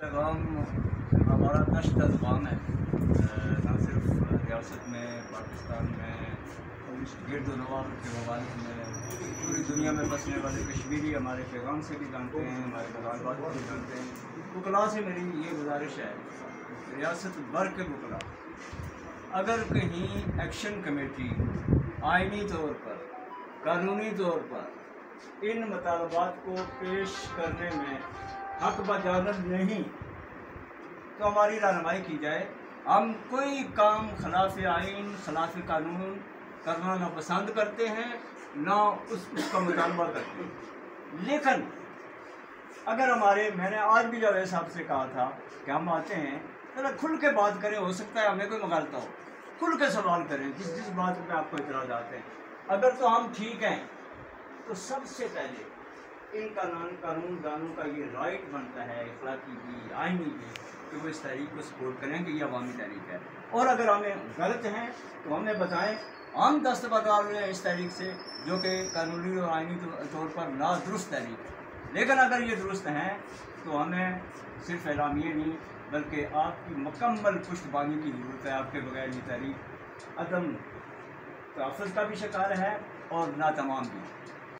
पैगाम हमारा नश्त ज़ुबान है, न सिर्फ रियासत में, पाकिस्तान में, गिरद नवाब के ममालिक में, पूरी दुनिया में बसने वाले कश्मीरी हमारे पैगाम से भी जानते हैं, हमारे बगावत को भी जानते हैं। वकला से मेरी ये गुजारिश है, रियासत भर के वकला अगर कहीं एक्शन कमेटी आइनी तौर पर, कानूनी तौर पर इन मुतालबात को पेश करने में हक बजानब नहीं तो हमारी रहनुमाई की जाए। हम कोई काम खिलाफ आइन, खिलाफ कानून करना ना पसंद करते हैं, ना उसका मुतालबा करते हैं। लेकिन अगर मैंने आज भी जावेद साहब से कहा था कि हम आते हैं जरा खुल के बात करें, हो सकता है हमें कोई मगालता हो, खुल के सवाल करें जिस बात पे आपको इतराज़ आते हैं। अगर तो हम ठीक हैं तो सबसे पहले इन कानूनदानों का ये राइट बनता है, अखलाकी भी, आइनी भी, कि वो इस तहरीक को सपोर्ट करें कि ये अवामी तहरीक है। और अगर हमें गलत हैं तो हमें बताएं, हम दस्तबरदार हुए इस तहरीक से जो कि कानूनी और आइनी तौर पर नादुरुस्त तहरीक है। लेकिन अगर ये दुरुस्त हैं तो हमें सिर्फ एलामिए नहीं बल्कि आपकी मुकम्मल पुष्टबानी की ज़रूरत है। आपके बगैर ये तहरीक अदम तहफ़्फ़ुज़ का भी शिकार है और नातमाम भी।